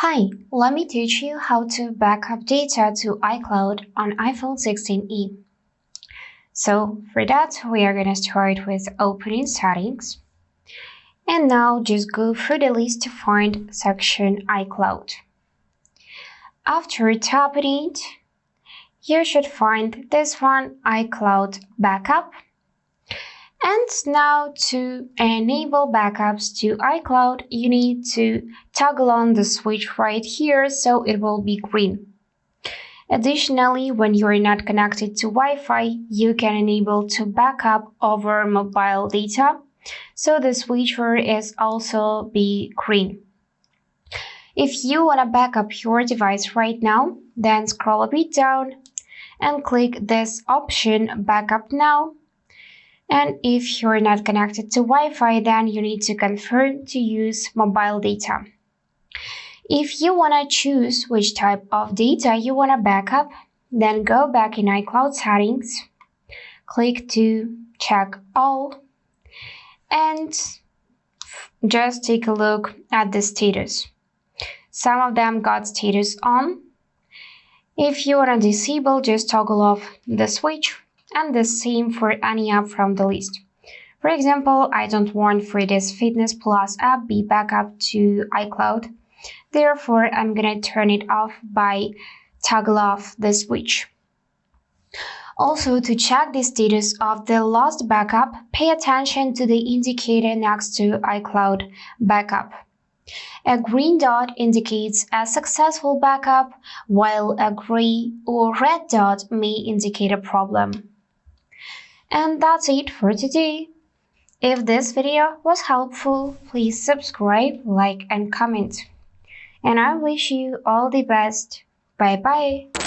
Hi, let me teach you how to backup data to iCloud on iPhone 16e. So for that, we are going to start with opening settings. And now just go through the list to find section iCloud. After tapping it, you should find this one, iCloud Backup. And now to enable backups to iCloud, you need to toggle on the switch right here so it will be green. Additionally, when you are not connected to Wi-Fi, you can enable to backup over mobile data, so the switcher is also be green. If you want to backup your device right now, then scroll a bit down and click this option Backup Now. And if you're not connected to Wi-Fi, then you need to confirm to use mobile data. If you want to choose which type of data you want to backup, then go back in iCloud settings, click to check all, and just take a look at the status. Some of them got status on. If you want to disable, just toggle off the switch, and the same for any app from the list. For example, I don't want for this Fitness Plus app be backup to iCloud. Therefore, I'm gonna turn it off by toggle off the switch. Also, to check the status of the lost backup, pay attention to the indicator next to iCloud Backup. A green dot indicates a successful backup, while a gray or red dot may indicate a problem. And that's it for today. If this video was helpful, please subscribe, like, and comment. And I wish you all the best. Bye bye.